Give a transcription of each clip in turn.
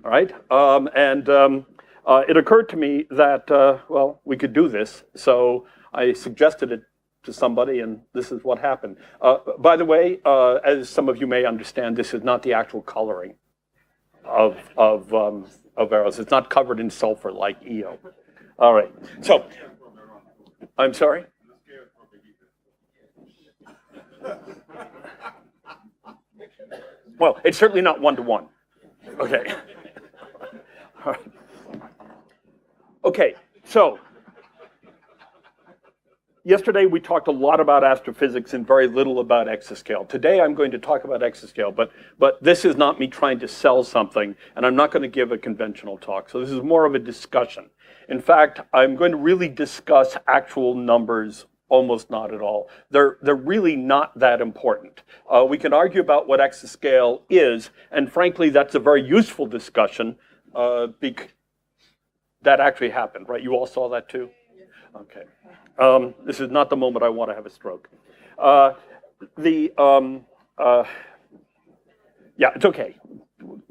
all right? It occurred to me that, well, we could do this. So I suggested it to somebody, and this is what happened. By the way, as some of you may understand, this is not the actual coloring of arrows. It's not covered in sulfur like EO. All right. So, I'm sorry? Well, it's certainly not 1-to-1. Okay. All right. Okay, so yesterday we talked a lot about astrophysics and very little about exascale. Today I'm going to talk about exascale, but this is not me trying to sell something, and I'm not going to give a conventional talk. So this is more of a discussion. In fact, I'm going to really discuss actual numbers, almost not at all. They're really not that important. We can argue about what exascale is, and frankly, that's a very useful discussion because that actually happened, right? You all saw that too? Okay. This is not the moment I want to have a stroke. Yeah, it's okay.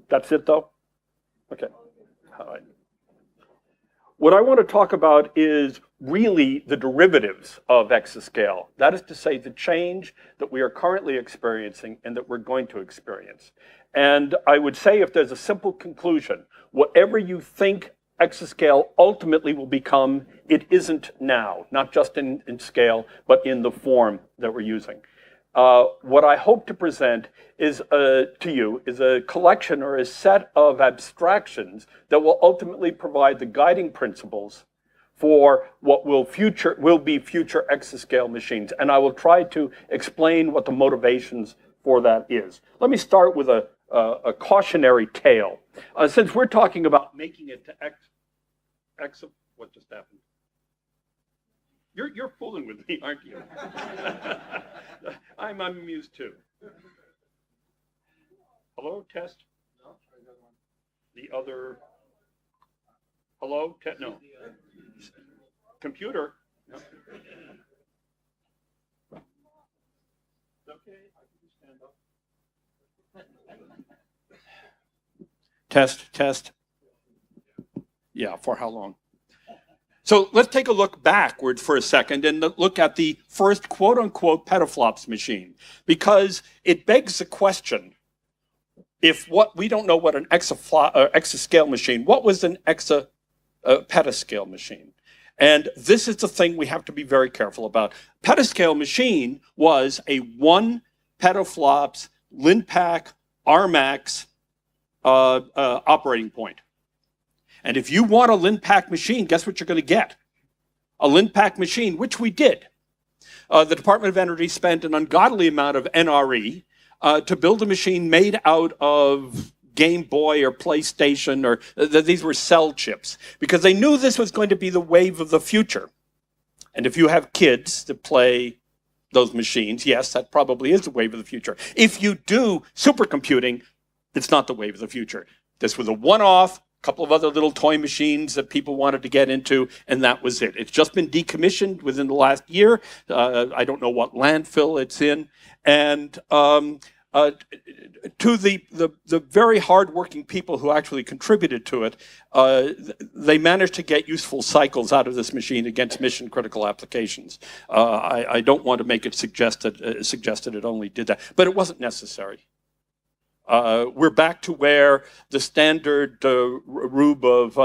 That's it though? Okay. All right. What I want to talk about is really the derivatives of exascale. That is to say, the change that we are currently experiencing and that we're going to experience. And I would say if there's a simple conclusion, whatever you think exascale ultimately will become, it isn't now, not just in scale, but in the form that we're using. What I hope to present is to you is a collection or a set of abstractions that will ultimately provide the guiding principles for what will be future exascale machines. And I will try to explain what the motivations for that is. Let me start with a cautionary tale. Since we're talking about making it to what just happened? You're fooling with me, aren't you? I'm amused too. Hello, test? No. The other. Hello, test? No. Computer? No. Okay, I can stand up. Test. Yeah, for how long? So let's take a look backwards for a second and look at the first quote-unquote petaflops machine, because it begs the question, we don't know what an exascale machine, what was an petascale machine? And this is the thing we have to be very careful about. Petascale machine was a 1 petaflops Linpack Armax operating point. And if you want a Linpack machine, guess what you're going to get? A Linpack machine, which we did. The Department of Energy spent an ungodly amount of NRE to build a machine made out of Game Boy or PlayStation, or these were cell chips, because they knew this was going to be the wave of the future. And if you have kids that play those machines, yes, that probably is the wave of the future. If you do supercomputing, it's not the wave of the future. This was a one-off. Couple of other little toy machines that people wanted to get into, and that was it. It's just been decommissioned within the last year. I don't know what landfill it's in. And to the very hardworking people who actually contributed to it, they managed to get useful cycles out of this machine against mission-critical applications. I don't want to make it suggested it only did that, but it wasn't necessary. We're back to where the standard rube of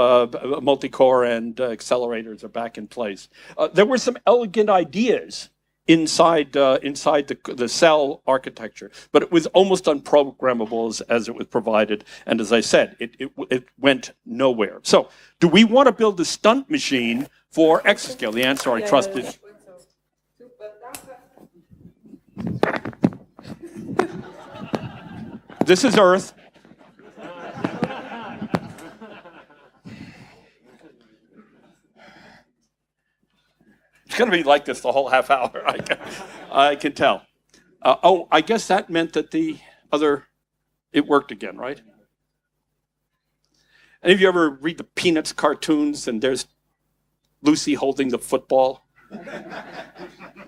multi-core and accelerators are back in place. There were some elegant ideas inside the cell architecture, but it was almost unprogrammable as it was provided. And as I said, it went nowhere. So, do we want to build a stunt machine for exascale? The answer, I trust, is. This is Earth. It's going to be like this the whole half hour, I can tell. Oh, I guess that meant that it worked again, right? Any of you ever read the Peanuts cartoons and there's Lucy holding the football?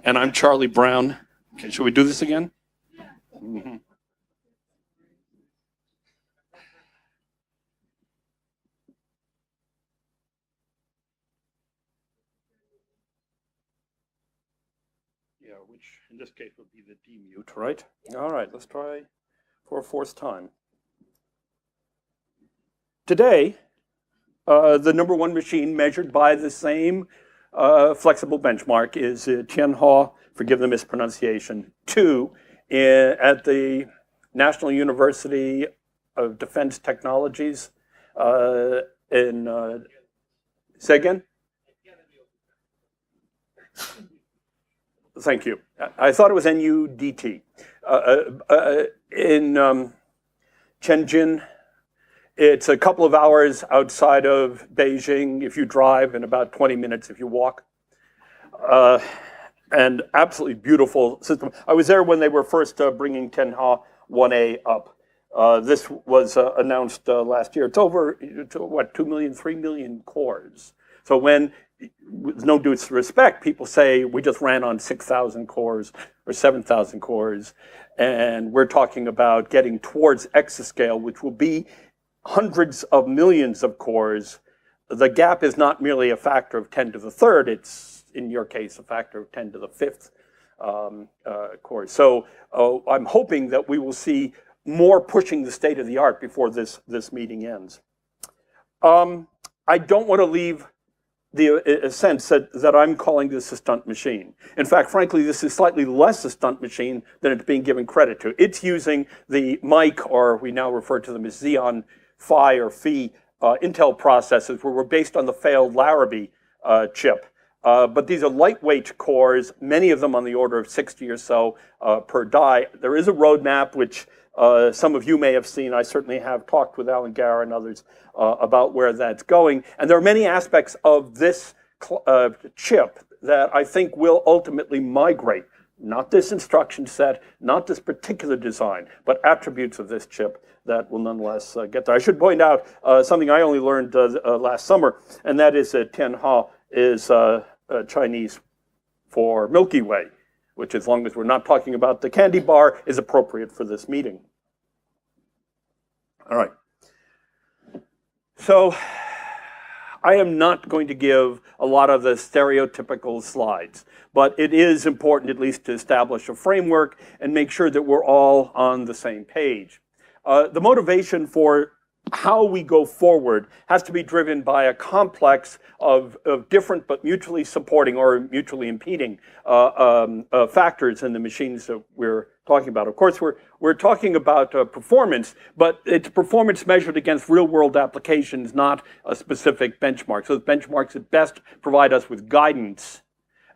And I'm Charlie Brown. Okay, should we do this again? Mm-hmm. Yeah, which in this case would be the demute, right? All right, let's try for a fourth time. Today, the number one machine measured by the same flexible benchmark is Tianhe, forgive the mispronunciation, 2 at the National University of Defense Technologies in, say again? Thank you. I thought it was NUDT. In Tianjin, it's a couple of hours outside of Beijing if you drive, and about 20 minutes if you walk. And absolutely beautiful system. I was there when they were first bringing Tianhe 1A up. This was announced last year. It's over, what, 2 million, 3 million cores. So when, with no due respect, people say we just ran on 6,000 cores or 7,000 cores, and we're talking about getting towards exascale, which will be hundreds of millions of cores. The gap is not merely a factor of 10 to the third, it's, in your case, a factor of 10 to the fifth cores. So I'm hoping that we will see more pushing the state of the art before this meeting ends. I don't want to leave the sense that I'm calling this a stunt machine. In fact, frankly, this is slightly less a stunt machine than it's being given credit to. It's using the Mike, or we now refer to them as Xeon Phi or Phi Intel processors, where we're based on the failed Larrabee chip. But these are lightweight cores, many of them on the order of 60 or so per die. There is a roadmap, which some of you may have seen. I certainly have talked with Alan Garr and others about where that's going. And there are many aspects of this chip that I think will ultimately migrate. Not this instruction set, not this particular design, but attributes of this chip that will nonetheless get there. I should point out something I only learned last summer, and that is that Tianhe is Chinese for Milky Way, which, as long as we're not talking about the candy bar, is appropriate for this meeting. All right. So I am not going to give a lot of the stereotypical slides, but it is important at least to establish a framework and make sure that we're all on the same page. The motivation for how we go forward has to be driven by a complex of different but mutually supporting or mutually impeding factors in the machines that we're talking about. Of course, we're talking about performance, but it's performance measured against real-world applications, not a specific benchmark. So the benchmarks at best provide us with guidance,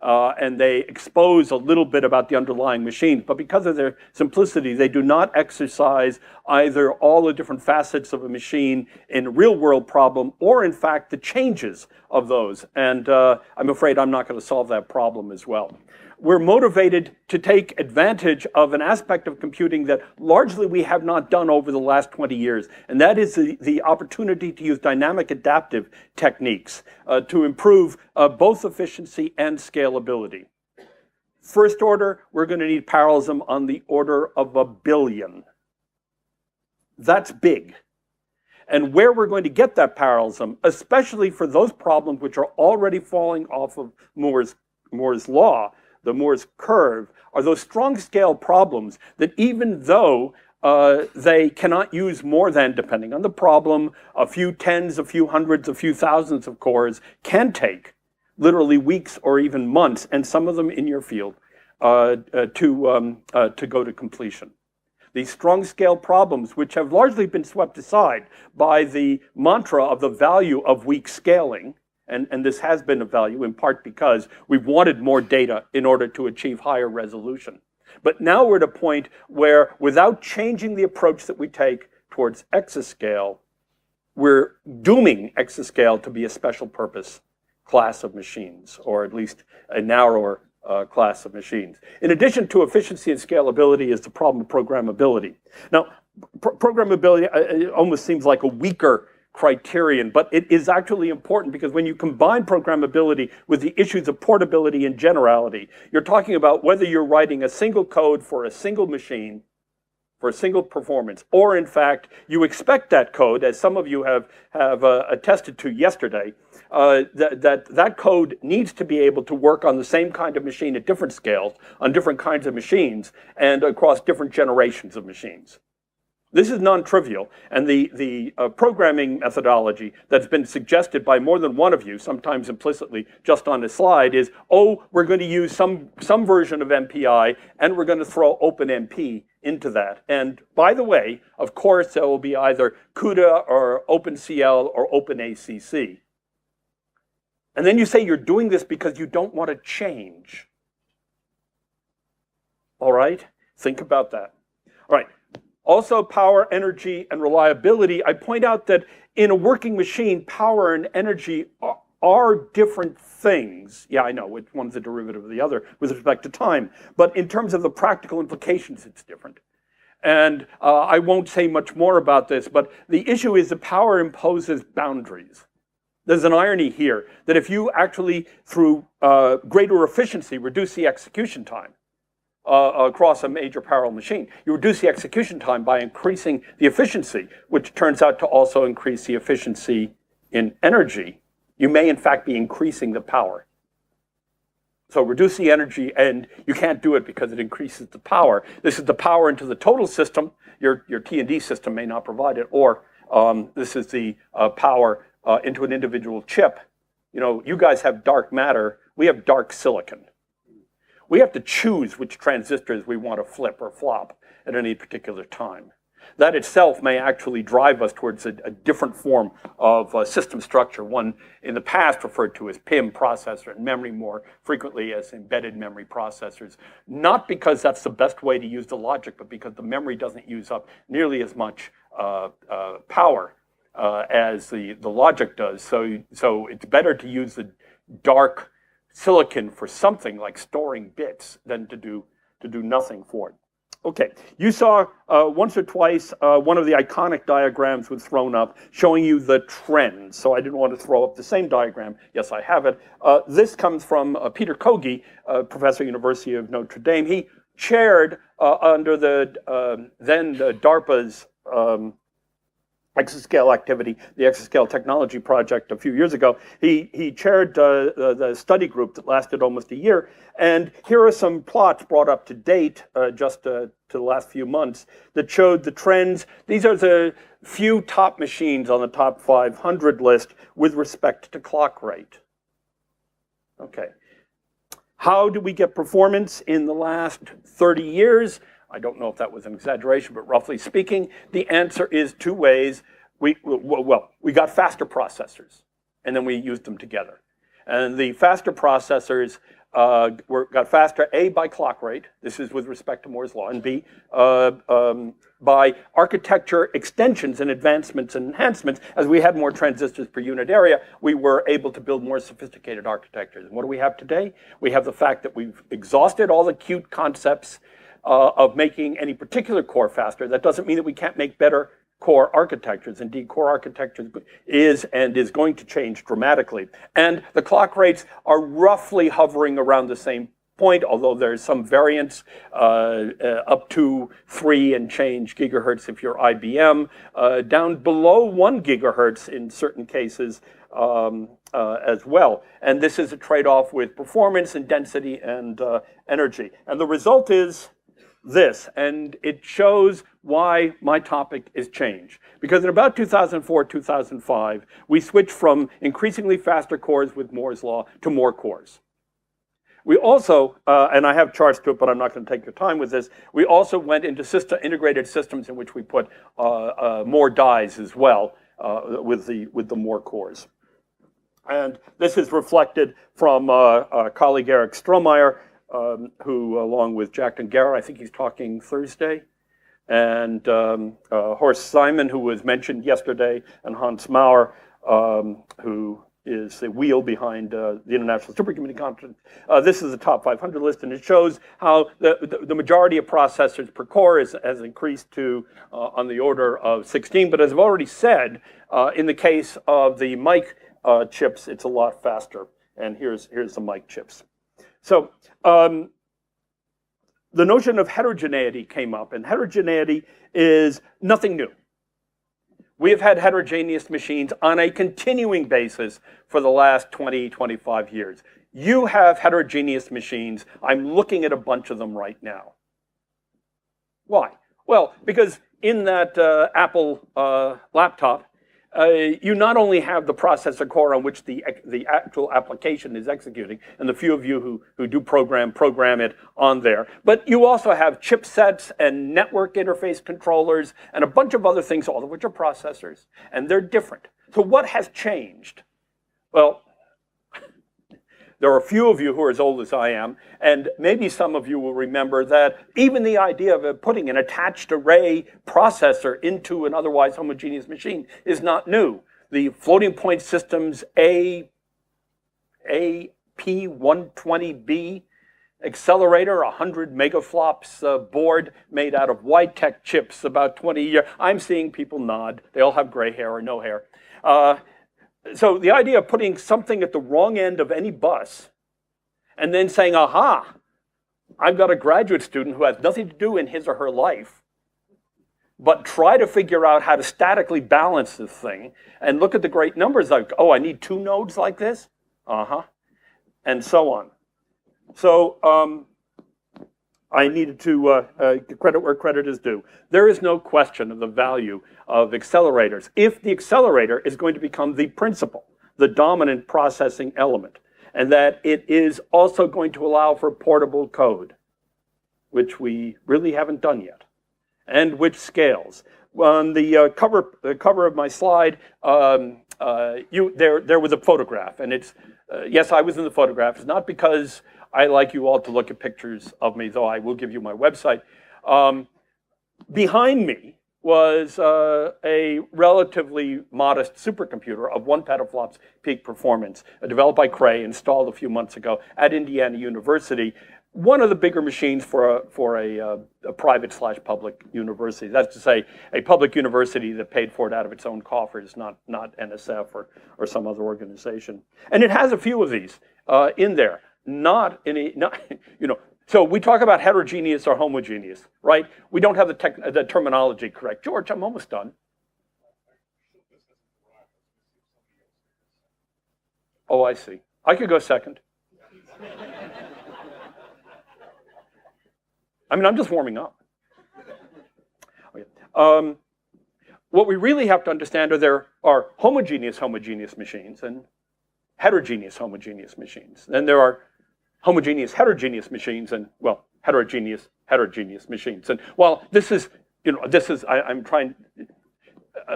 and they expose a little bit about the underlying machines. But because of their simplicity, they do not exercise either all the different facets of a machine in a real-world problem, or in fact the changes of those. And I'm afraid I'm not going to solve that problem as well. We're motivated to take advantage of an aspect of computing that largely we have not done over the last 20 years, and that is the opportunity to use dynamic adaptive techniques to improve both efficiency and scalability. First order, we're going to need parallelism on the order of 1 billion. That's big. And where we're going to get that parallelism, especially for those problems which are already falling off of Moore's law, the Moore's curve, are those strong scale problems that, even though they cannot use more than, depending on the problem, a few tens, a few hundreds, a few thousands of cores, can take literally weeks or even months, and some of them in your field, to go to completion. These strong scale problems, which have largely been swept aside by the mantra of the value of weak scaling, and this has been a value in part because we wanted more data in order to achieve higher resolution. But now we're at a point where, without changing the approach that we take towards exascale, we're dooming exascale to be a special purpose class of machines, or at least a narrower class of machines. In addition to efficiency and scalability is the problem of programmability. Now, programmability almost seems like a weaker criterion, but it is actually important, because when you combine programmability with the issues of portability and generality, you're talking about whether you're writing a single code for a single machine, for a single performance, or in fact, you expect that code, as some of you have attested to yesterday, that code needs to be able to work on the same kind of machine at different scales, on different kinds of machines, and across different generations of machines. This is non-trivial, and the programming methodology that's been suggested by more than one of you, sometimes implicitly just on this slide, is, oh, we're going to use some version of MPI, and we're going to throw OpenMP into that. And by the way, of course, there will be either CUDA or OpenCL or OpenACC. And then you say you're doing this because you don't want to change. All right? Think about that. All right. Also, power, energy, and reliability. I point out that in a working machine, power and energy are different things. Yeah, I know, which one's a derivative of the other with respect to time. But in terms of the practical implications, it's different. And I won't say much more about this, but the issue is that power imposes boundaries. There's an irony here that if you actually, through greater efficiency, reduce the execution time, across a major parallel machine, you reduce the execution time by increasing the efficiency, which turns out to also increase the efficiency in energy. You may, in fact, be increasing the power. So reduce the energy, and you can't do it because it increases the power. This is the power into the total system. Your T&D system may not provide it, or this is the power into an individual chip. You know, you guys have dark matter. We have dark silicon. We have to choose which transistors we want to flip or flop at any particular time. That itself may actually drive us towards a different form of system structure, one in the past referred to as PIM processor, and memory more frequently as embedded memory processors. Not because that's the best way to use the logic, but because the memory doesn't use up nearly as much power as the logic does. So it's better to use the dark silicon for something like storing bits than to do nothing for it. Okay, you saw once or twice one of the iconic diagrams was thrown up showing you the trends. So I didn't want to throw up the same diagram. Yes, I have it. This comes from Peter Kogi, professor, University of Notre Dame. He chaired under the then DARPA's Exascale activity, the Exascale Technology Project a few years ago. He chaired the study group that lasted almost a year. And here are some plots brought up to date just to the last few months that showed the trends. These are the few top machines on the top 500 list with respect to clock rate. Okay. How do we get performance in the last 30 years? I don't know if that was an exaggeration, but roughly speaking, the answer is two ways. We got faster processors, and then we used them together. And the faster processors got faster, A, by clock rate. This is with respect to Moore's law, and B, by architecture extensions and advancements and enhancements. As we had more transistors per unit area, we were able to build more sophisticated architectures. And what do we have today? We have the fact that we've exhausted all the cute concepts of making any particular core faster. That doesn't mean that we can't make better core architectures. Indeed, core architecture is going to change dramatically. And the clock rates are roughly hovering around the same point, although there's some variance up to 3 and change gigahertz if you're IBM, down below 1 gigahertz in certain cases as well. And this is a trade-off with performance and density and energy. And the result is this, and it shows why my topic is change. Because in about 2004, 2005, we switched from increasingly faster cores with Moore's law to more cores. We also, and I have charts to it, but I'm not going to take your time with this, we also went into integrated systems in which we put more dies as well with the more cores. And this is reflected from our colleague Eric Strohmeyer, who, along with Jack Dungera, I think he's talking Thursday, and Horst Simon, who was mentioned yesterday, and Hans Maurer, who is the wheel behind the International Supercomputing Conference. This is the top 500 list, and it shows how the majority of processors per core has increased to on the order of 16. But as I've already said, in the case of the mic chips, it's a lot faster. And here's the mic chips. So the notion of heterogeneity came up, and heterogeneity is nothing new. We have had heterogeneous machines on a continuing basis for the last 20, 25 years. You have heterogeneous machines. I'm looking at a bunch of them right now. Why? Well, because in that Apple laptop, you not only have the processor core on which the actual application is executing, and the few of you who do program it on there, but you also have chipsets and network interface controllers and a bunch of other things, all of which are processors, and they're different. So what has changed? Well, there are a few of you who are as old as I am, and maybe some of you will remember that even the idea of putting an attached array processor into an otherwise homogeneous machine is not new. The floating point systems AP120B accelerator, 100 megaflops board made out of wide-tech chips about 20 years. I'm seeing people nod. They all have gray hair or no hair. So the idea of putting something at the wrong end of any bus and then saying, aha, I've got a graduate student who has nothing to do in his or her life, but try to figure out how to statically balance this thing and look at the great numbers like, oh, I need 2 nodes like this? And so on. So I needed to credit where credit is due. There is no question of the value of accelerators if the accelerator is going to become the principal, the dominant processing element, and that it is also going to allow for portable code, which we really haven't done yet, and which scales. On the cover of my slide, there was a photograph, and it's, yes, I was in the photograph. It's not because I like you all to look at pictures of me, though I will give you my website. Behind me was a relatively modest supercomputer of 1 petaflops peak performance, developed by Cray, installed a few months ago at Indiana University. One of the bigger machines for a private/public university. That's to say, a public university that paid for it out of its own coffers, not NSF or some other organization. And it has a few of these in there. So we talk about heterogeneous or homogeneous, right? We don't have the terminology correct. George, I'm almost done. Oh, I see. I could go second. I mean, I'm just warming up. Okay. What we really have to understand are there are homogeneous machines and heterogeneous machines. And there are homogeneous heterogeneous machines and, well, heterogeneous machines. And while this is, I'm trying,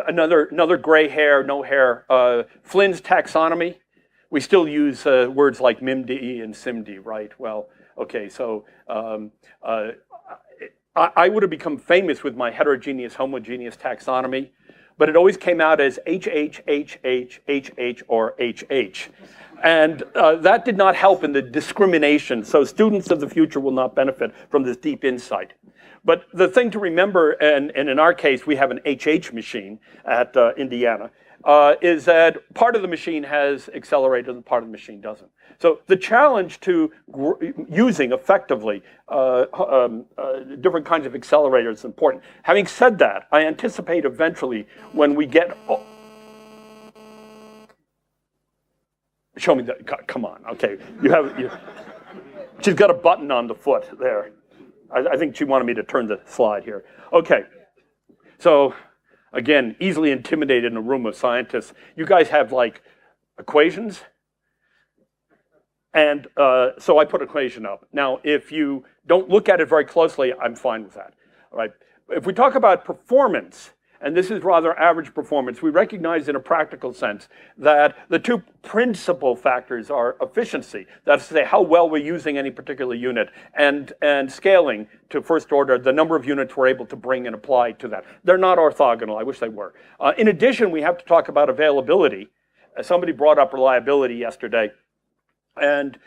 another gray hair, no hair, Flynn's taxonomy, we still use words like MIMD and SIMD, right? Well, okay, so I would have become famous with my heterogeneous homogeneous taxonomy, but it always came out as HH, HH, HH, or HH. And that did not help in the discrimination, so students of the future will not benefit from this deep insight. But the thing to remember, and in our case, we have an HH machine at Indiana, is that part of the machine has accelerators and part of the machine doesn't. So the challenge to using effectively different kinds of accelerators is important. Having said that, I anticipate eventually when we get... Show me that, come on, okay. She's got a button on the foot there. I think she wanted me to turn the slide here. Okay, so again, easily intimidated in a room of scientists. You guys have like equations? And so I put an equation up. Now, if you don't look at it very closely, I'm fine with that, all right? If we talk about performance, and this is rather average performance, we recognize in a practical sense that the 2 principal factors are efficiency, that's to say how well we're using any particular unit, and scaling to first order, the number of units we're able to bring and apply to that. They're not orthogonal, I wish they were. In addition, we have to talk about availability. Somebody brought up reliability yesterday. And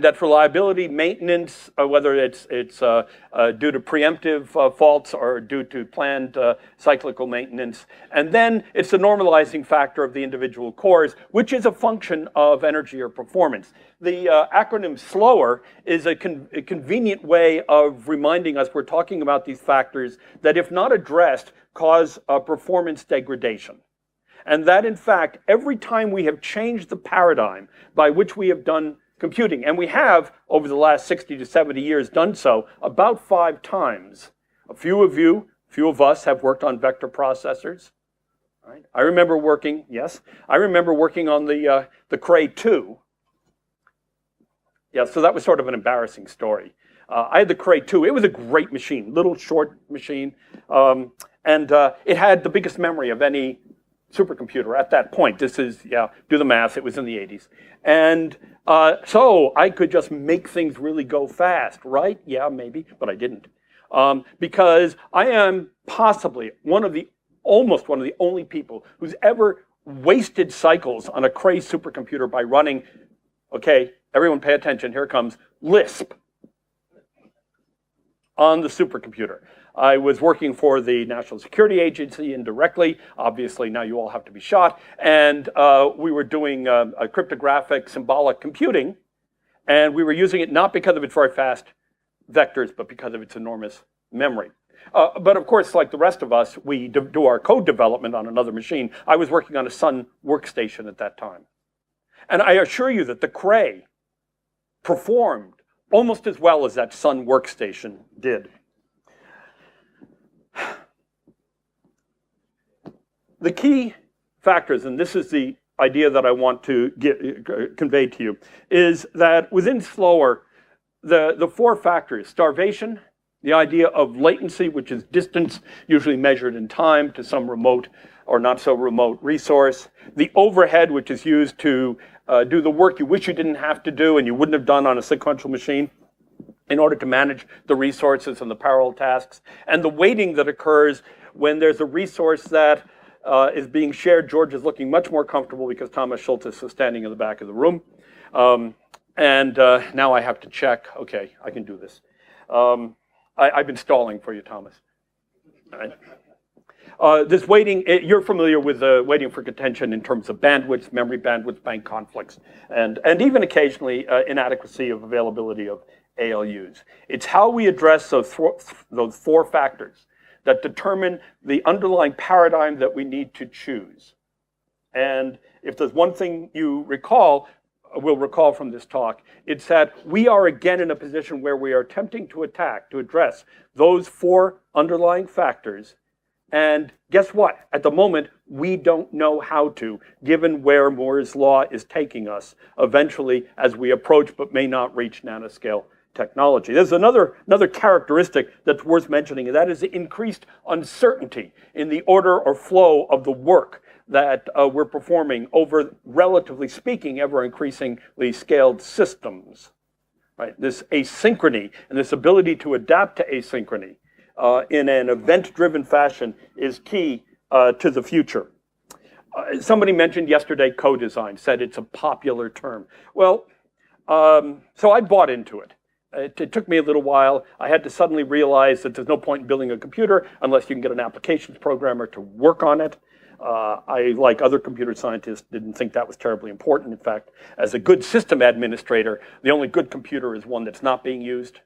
that's reliability, maintenance, whether it's due to preemptive faults or due to planned cyclical maintenance. And then it's the normalizing factor of the individual cores, which is a function of energy or performance. The acronym SLOWER is a convenient way of reminding us we're talking about these factors that, if not addressed, cause performance degradation. And that, in fact, every time we have changed the paradigm by which we have done computing, and we have, over the last 60 to 70 years, done so about 5 times. A few of us have worked on vector processors. Right? I remember working on the Cray 2. Yeah, so that was sort of an embarrassing story. I had the Cray 2. It was a great machine, little short machine, and it had the biggest memory of any supercomputer at that point. This is, do the math, it was in the 80s. And so I could just make things really go fast, right? Yeah, maybe, but I didn't. Because I am possibly almost one of the only people who's ever wasted cycles on a Cray supercomputer by running, okay, everyone pay attention, here it comes, Lisp on the supercomputer. I was working for the National Security Agency indirectly. Obviously, now you all have to be shot. And we were doing cryptographic symbolic computing. And we were using it not because of its very fast vectors, but because of its enormous memory. But of course, like the rest of us, we do our code development on another machine. I was working on a Sun workstation at that time. And I assure you that the Cray performed almost as well as that Sun workstation did. The key factors, and this is the idea that I want to convey to you, is that within SLOWER, the 4 factors, starvation, the idea of latency, which is distance, usually measured in time to some remote or not so remote resource, the overhead, which is used to do the work you wish you didn't have to do and you wouldn't have done on a sequential machine in order to manage the resources and the parallel tasks, and the waiting that occurs when there's a resource that is being shared. George is looking much more comfortable because Thomas Schultes is standing in the back of the room. Now I have to check. Okay, I can do this. I've been stalling for you, Thomas. All right. This waiting, you're familiar with waiting for contention in terms of bandwidth, memory bandwidth, bank conflicts, and even occasionally inadequacy of availability of ALUs. It's how we address those 4 factors that determine the underlying paradigm that we need to choose. And if there's one thing you will recall from this talk, it's that we are again in a position where we are attempting to address those 4 underlying factors. And guess what? At the moment, we don't know how to, given where Moore's law is taking us eventually as we approach but may not reach nanoscale technology. There's another characteristic that's worth mentioning, and that is the increased uncertainty in the order or flow of the work that we're performing over, relatively speaking, ever increasingly scaled systems. Right? This asynchrony and this ability to adapt to asynchrony in an event-driven fashion is key to the future. Somebody mentioned yesterday Codesign, said it's a popular term. Well, so I bought into it. It took me a little while. I had to suddenly realize that there's no point in building a computer unless you can get an applications programmer to work on it. I, like other computer scientists, didn't think that was terribly important. In fact, as a good system administrator, the only good computer is one that's not being used.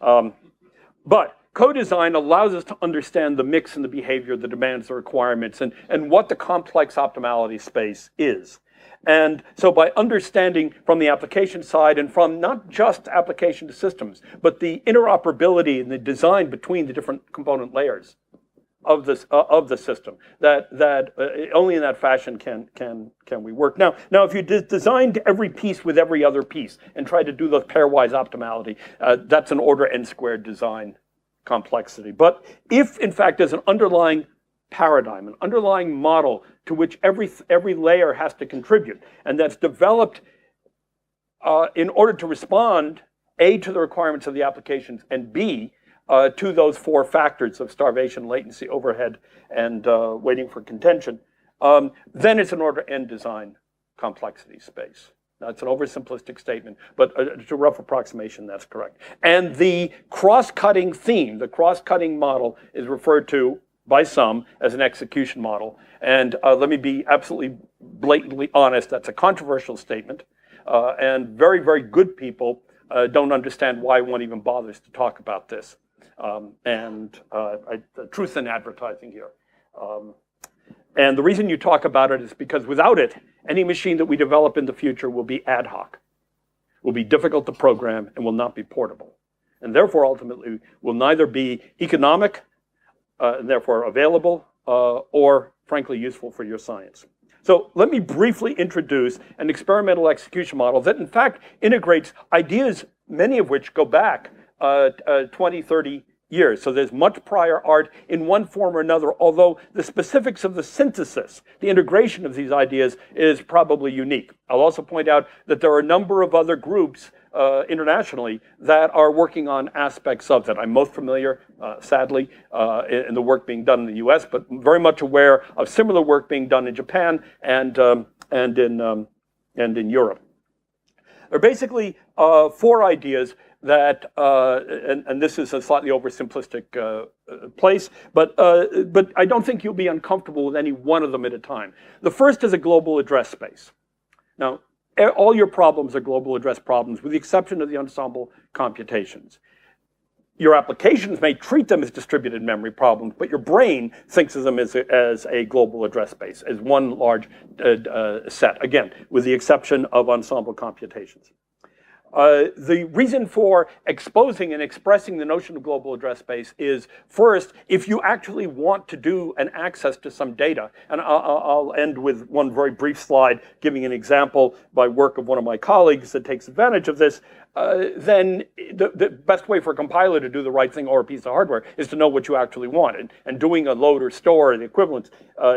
But Codesign allows us to understand the mix and the behavior, the demands, the requirements, and what the complex optimality space is. And so by understanding from the application side and from not just application to systems, but the interoperability and the design between the different component layers of the system, that only in that fashion can we work. Now if you designed every piece with every other piece and try to do the pairwise optimality, that's an order n squared design complexity. But if in fact there's an underlying paradigm, an underlying model to which every layer has to contribute, and that's developed in order to respond, A, to the requirements of the applications, and B, to those 4 factors of starvation, latency, overhead, and waiting for contention, then it's an order n design complexity space. That's an oversimplistic statement, but it's a rough approximation, that's correct. And the cross-cutting theme, the cross-cutting model, is referred to by some as an execution model. And let me be absolutely blatantly honest, that's a controversial statement. And very, very good people don't understand why one even bothers to talk about this. Truth in advertising here. And the reason you talk about it is because without it, any machine that we develop in the future will be ad hoc, will be difficult to program, and will not be portable. And therefore, ultimately, will neither be economic, and therefore available, or frankly useful for your science. So let me briefly introduce an experimental execution model that in fact integrates ideas, many of which go back 20, 30 years. So there's much prior art in one form or another, although the specifics of the synthesis, the integration of these ideas is probably unique. I'll also point out that there are a number of other groups internationally that are working on aspects of that. I'm most familiar, sadly, in the work being done in the US, but very much aware of similar work being done in Japan and in Europe. There are basically 4 ideas that, and this is a slightly oversimplistic place, but I don't think you'll be uncomfortable with any one of them at a time. The first is a global address space. Now, all your problems are global address problems, with the exception of the ensemble computations. Your applications may treat them as distributed memory problems, but your brain thinks of them as a global address space, as one large set, again, with the exception of ensemble computations. The reason for exposing and expressing the notion of global address space is, first, if you actually want to do an access to some data, and I'll end with one very brief slide giving an example by work of one of my colleagues that takes advantage of this, then the best way for a compiler to do the right thing or a piece of hardware is to know what you actually want. And doing a load or store, the equivalent,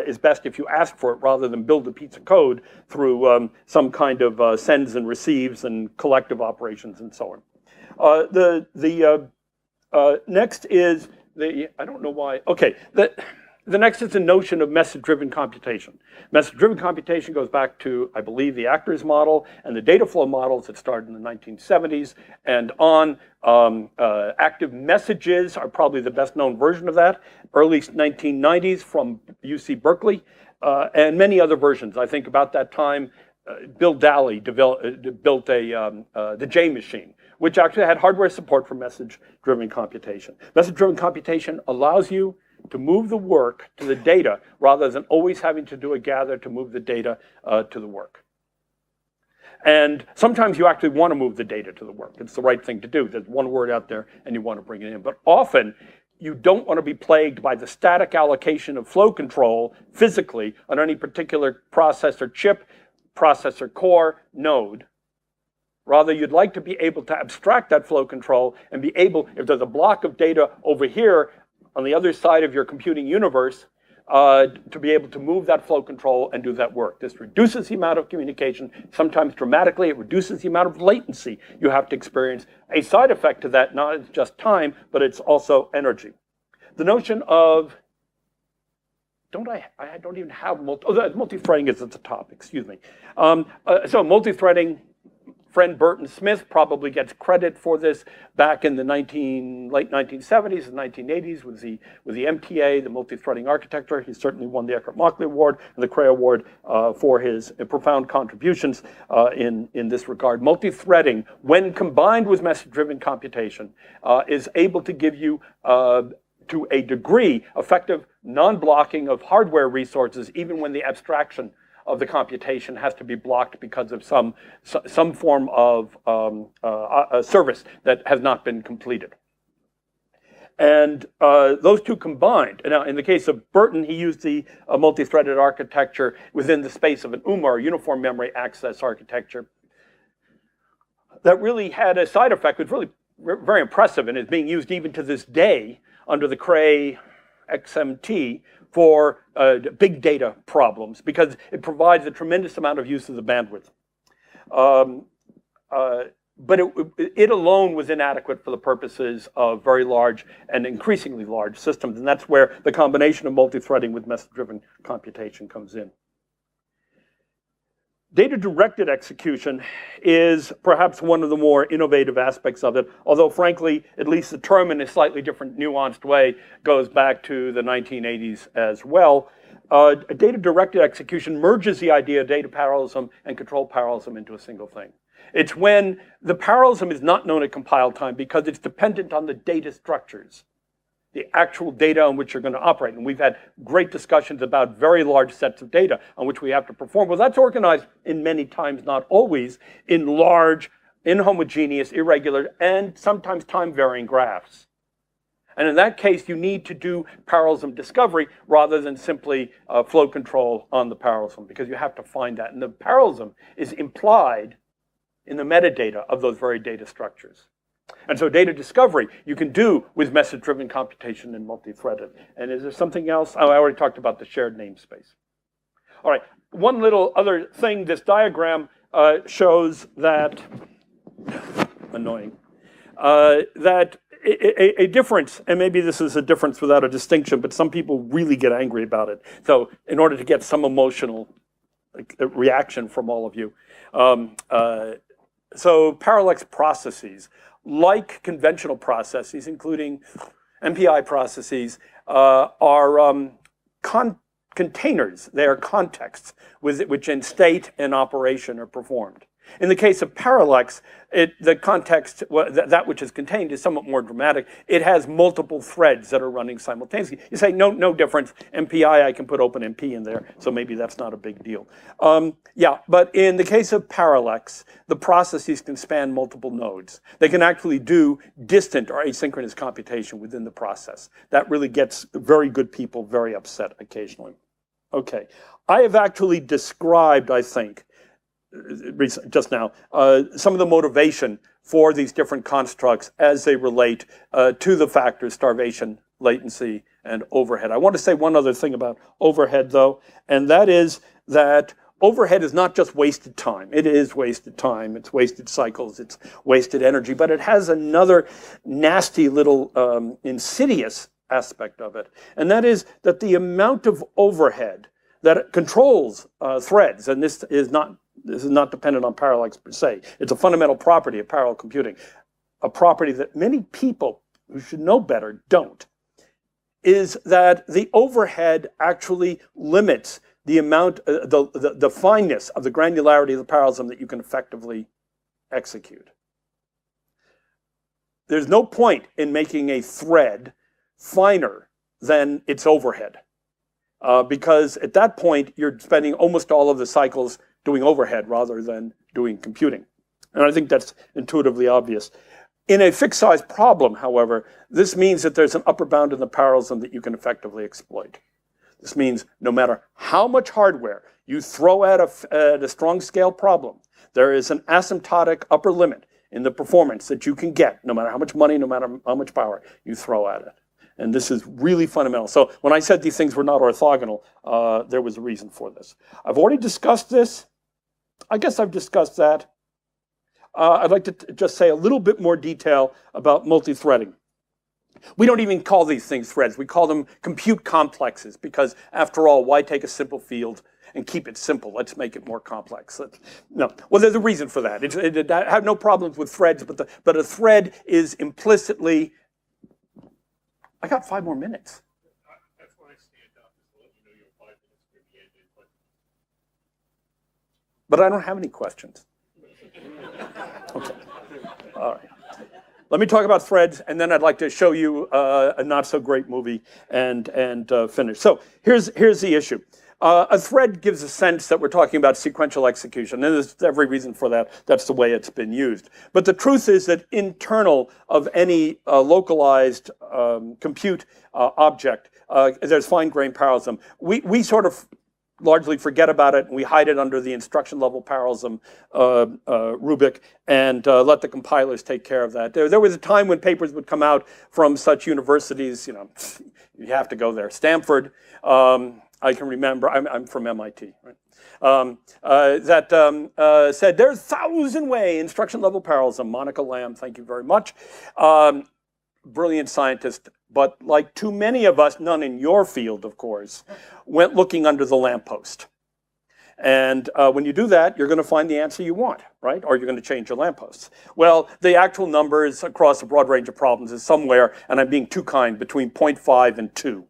is best if you ask for it rather than build a piece of code through some kind of sends and receives and collective operations and so on. Next is I don't know why, okay. The next is the notion of message-driven computation. Message-driven computation goes back to, I believe, the actors model and the data flow models that started in the 1970s and on. Active messages are probably the best known version of that, early 1990s from UC Berkeley, and many other versions. I think about that time, Bill Dally built the J machine, which actually had hardware support for message-driven computation. Message-driven computation allows you to move the work to the data rather than always having to do a gather to move the data to the work. And sometimes you actually want to move the data to the work. It's the right thing to do. There's one word out there and you want to bring it in. But often you don't want to be plagued by the static allocation of flow control physically on any particular processor chip, processor core, node. Rather, you'd like to be able to abstract that flow control and be able, if there's a block of data over here on the other side of your computing universe, to be able to move that flow control and do that work. This reduces the amount of communication, sometimes dramatically. It reduces the amount of latency you have to experience. A side effect to that, not just time, but it's also energy. The notion of, I don't even have multi-threading is at the top, excuse me. So multi-threading, friend Burton Smith probably gets credit for this back in the late 1970s and 1980s with the MTA, the multi-threading architecture. He certainly won the Eckert-Mockley Award and the Cray Award for his profound contributions in this regard. Multi-threading, when combined with message-driven computation, is able to give you to a degree effective non-blocking of hardware resources, even when the abstraction of the computation has to be blocked because of some form of a service that has not been completed. And those two combined, now in the case of Burton, he used the multi-threaded architecture within the space of an UMA, or uniform memory access architecture, that really had a side effect, which was really very impressive and is being used even to this day under the Cray XMT for big data problems, because it provides a tremendous amount of use of the bandwidth. But it alone was inadequate for the purposes of very large and increasingly large systems, and that's where the combination of multi-threading with message-driven computation comes in. Data-directed execution is perhaps one of the more innovative aspects of it, although frankly, at least the term in a slightly different, nuanced way goes back to the 1980s as well. Data-directed execution merges the idea of data parallelism and control parallelism into a single thing. It's when the parallelism is not known at compile time because it's dependent on the data structures, the actual data on which you're going to operate. And we've had great discussions about very large sets of data on which we have to perform. Well, that's organized in many times, not always, in large, inhomogeneous, irregular, and sometimes time-varying graphs. And in that case, you need to do parallelism discovery rather than simply flow control on the parallelism, because you have to find that. And the parallelism is implied in the metadata of those very data structures. And so data discovery you can do with message-driven computation and multi-threaded. And is there something else? Oh, I already talked about the shared namespace. All right, one little other thing, this diagram shows that, annoying, that a difference, and maybe this is a difference without a distinction, but some people really get angry about it. So in order to get some emotional reaction from all of you. So ParalleX processes, like conventional processes, including MPI processes, are containers. They are contexts with which in state and operation are performed. In the case of ParalleX, the context, that which is contained, is somewhat more dramatic. It has multiple threads that are running simultaneously. You say, no difference. MPI, I can put OpenMP in there, so maybe that's not a big deal. Yeah, but in the case of ParalleX, the processes can span multiple nodes. They can actually do distant or asynchronous computation within the process. That really gets very good people very upset occasionally. Okay, I have actually described, I think, just now, some of the motivation for these different constructs as they relate to the factors starvation, latency, and overhead. I want to say one other thing about overhead, though, and that is that overhead is not just wasted time. It is wasted time, it's wasted cycles, it's wasted energy, but it has another nasty little insidious aspect of it, and that is that the amount of overhead that controls threads, and this is not dependent on ParalleX per se. It's a fundamental property of parallel computing, a property that many people who should know better don't, is that the overhead actually limits the amount, the fineness of the granularity of the parallelism that you can effectively execute. There's no point in making a thread finer than its overhead, because at that point you're spending almost all of the cycles doing overhead rather than doing computing. And I think that's intuitively obvious. In a fixed size problem, however, this means that there's an upper bound in the parallelism that you can effectively exploit. This means no matter how much hardware you throw at a strong scale problem, there is an asymptotic upper limit in the performance that you can get, no matter how much money, no matter how much power you throw at it. And this is really fundamental. So when I said these things were not orthogonal, there was a reason for this. I've already discussed this. I guess I've discussed that. I'd like to just say a little bit more detail about multi-threading. We don't even call these things threads. We call them compute complexes because, after all, why take a simple field and keep it simple? Let's make it more complex. No. Well, there's a reason for that. I have no problems with threads, but a thread is implicitly... I got 5 more minutes. That's why I stand up, is to let you know you have 5 minutes to the end. But I don't have any questions. Okay. All right. Let me talk about threads, and then I'd like to show you a not-so-great movie and finish. So here's the issue. A thread gives a sense that we're talking about sequential execution, and there's every reason for that. That's the way it's been used. But the truth is that internal of any localized compute object, there's fine-grained parallelism. We sort of largely forget about it, and we hide it under the instruction level parallelism rubric and let the compilers take care of that. There was a time when papers would come out from such universities, you have to go there. Stanford, I can remember, I'm from MIT, right? That said, there's 1,000-way instruction level parallelism. Monica Lamb, thank you very much. Brilliant scientist, but like too many of us, none in your field, of course, went looking under the lamppost. And when you do that, you're going to find the answer you want, right? Or you're going to change your lampposts. Well, the actual numbers across a broad range of problems is somewhere, and I'm being too kind, between 0.5 and 2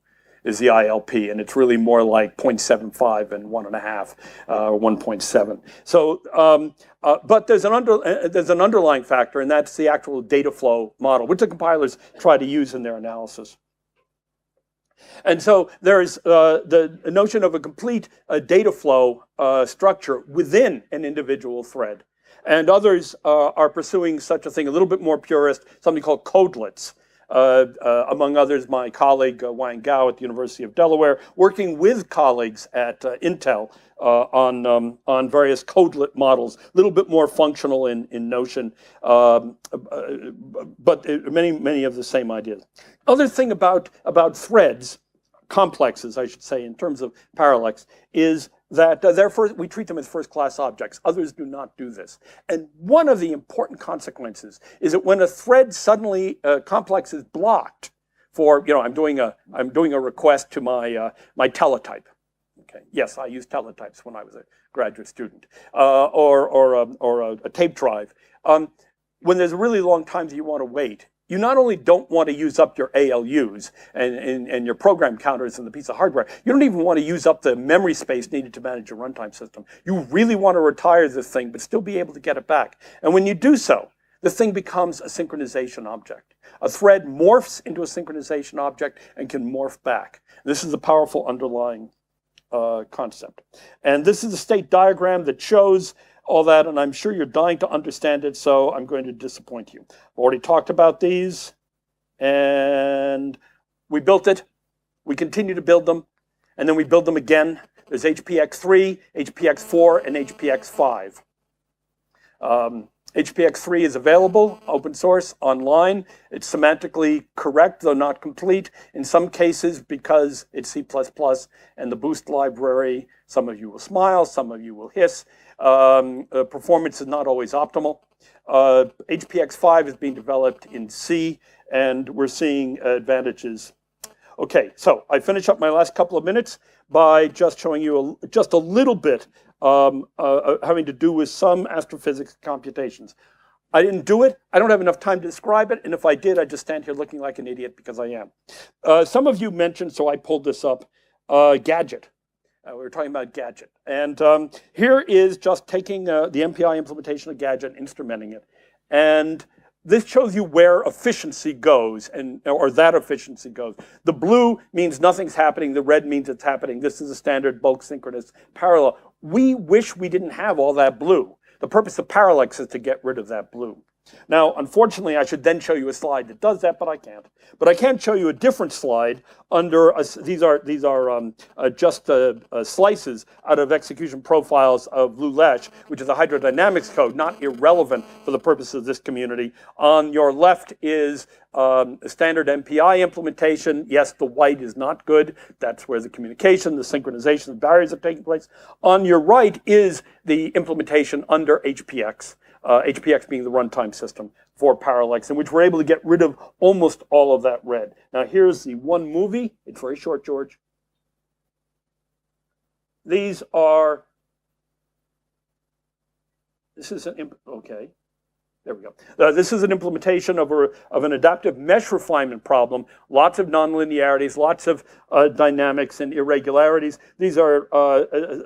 is the ILP, and it's really more like 0.75 and 1.5 or 1.7. So, but there's an underlying factor, and that's the actual data flow model, which the compilers try to use in their analysis. And so there's the notion of a complete data flow structure within an individual thread. And others are pursuing such a thing, a little bit more purist, something called codelets. Among others, my colleague Wang Gao at the University of Delaware, working with colleagues at Intel on various codelet models, a little bit more functional in notion, but many of the same ideas. Other thing about threads, complexes, I should say, in terms of ParalleX, is that we treat them as first-class objects. Others do not do this. And one of the important consequences is that when a thread suddenly, complex is blocked for, I'm doing a request to my teletype. Okay. Yes, I used teletypes when I was a graduate student, or a tape drive. When there's a really long time that you want to wait, you not only don't want to use up your ALUs and your program counters and the piece of hardware, you don't even want to use up the memory space needed to manage your runtime system. You really want to retire this thing, but still be able to get it back. And when you do so, the thing becomes a synchronization object. A thread morphs into a synchronization object and can morph back. This is a powerful underlying concept. And this is a state diagram that shows all that, and I'm sure you're dying to understand it, so I'm going to disappoint you. I've already talked about these, and we built it. We continue to build them, and then we build them again. There's HPX3, HPX4, and HPX5. HPX3 is available, open source, online. It's semantically correct, though not complete. In some cases, because it's C++ and the Boost library, some of you will smile, some of you will hiss. Performance is not always optimal. HPX5 is being developed in C, and we're seeing advantages. Okay, so I finish up my last couple of minutes by just showing you just a little bit having to do with some astrophysics computations. I didn't do it. I don't have enough time to describe it, and if I did, I'd just stand here looking like an idiot because I am. Some of you mentioned, so I pulled this up, Gadget. We were talking about Gadget. And here is just taking the MPI implementation of Gadget and instrumenting it. And this shows you where efficiency goes, or that efficiency goes. The blue means nothing's happening. The red means it's happening. This is a standard bulk synchronous parallel. We wish we didn't have all that blue. The purpose of ParalleX is to get rid of that blue. Now, unfortunately, I should then show you a slide that does that, but I can't. But I can show you a different slide under, these are just slices out of execution profiles of Lulesh, which is a hydrodynamics code, not irrelevant for the purpose of this community. On your left is a standard MPI implementation. Yes, the white is not good. That's where the communication, the synchronization of barriers are taking place. On your right is the implementation under HPX. HPX being the runtime system for ParalleX, in which we're able to get rid of almost all of that red. Now here's the one movie. It's very short, George. These are, this is an, okay, there we go. This is an implementation of an adaptive mesh refinement problem. Lots of nonlinearities, lots of dynamics and irregularities. These are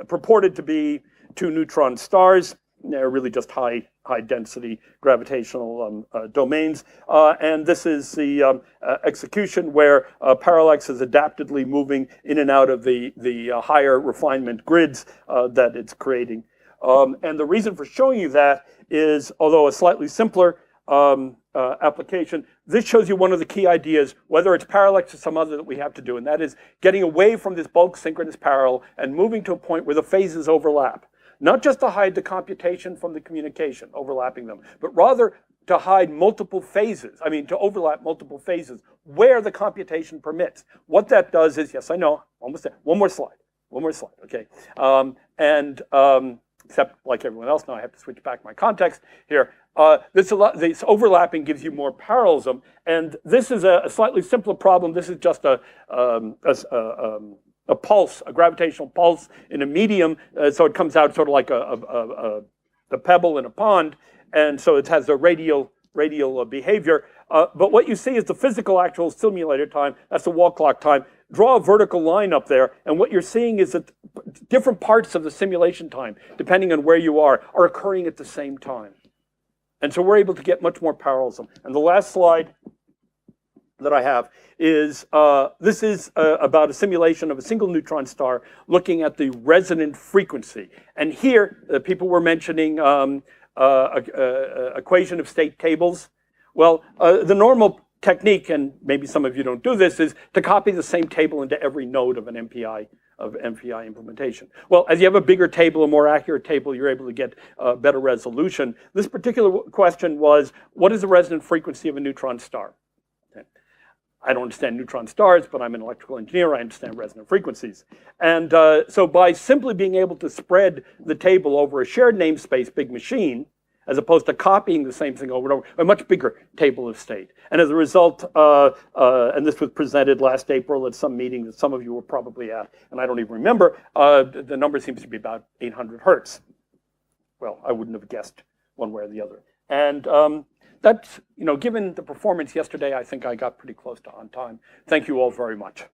purported to be two neutron stars. They're really just high density gravitational domains. And this is the execution where ParalleX is adaptively moving in and out of the higher refinement grids that it's creating. And the reason for showing you that is, although a slightly simpler application, this shows you one of the key ideas, whether it's ParalleX or some other that we have to do, and that is getting away from this bulk synchronous parallel and moving to a point where the phases overlap. Not just to hide the computation from the communication, overlapping them, but rather to hide multiple phases, to overlap multiple phases where the computation permits. What that does is, yes, I know, almost there. One more slide, okay. Except like everyone else now, I have to switch back my context here. This overlapping gives you more parallelism, and this is a slightly simpler problem. This is just a a pulse, a gravitational pulse in a medium, so it comes out sort of like a pebble in a pond, and so it has a radial behavior. But what you see is the physical actual simulated time, that's the wall clock time. Draw a vertical line up there, and what you're seeing is that different parts of the simulation time, depending on where you are occurring at the same time. And so we're able to get much more parallelism. And the last slide that I have is, this is about a simulation of a single neutron star looking at the resonant frequency. And here, people were mentioning equation of state tables. Well, the normal technique, and maybe some of you don't do this, is to copy the same table into every node of an MPI implementation. Well, as you have a bigger table, a more accurate table, you're able to get better resolution. This particular question was, what is the resonant frequency of a neutron star? Okay. I don't understand neutron stars, but I'm an electrical engineer. I understand resonant frequencies. And so by simply being able to spread the table over a shared namespace, big machine, as opposed to copying the same thing over and over, a much bigger table of state. And as a result, and this was presented last April at some meeting that some of you were probably at, and I don't even remember, the number seems to be about 800 hertz. Well, I wouldn't have guessed one way or the other. And that's, given the performance yesterday, I think I got pretty close to on time. Thank you all very much.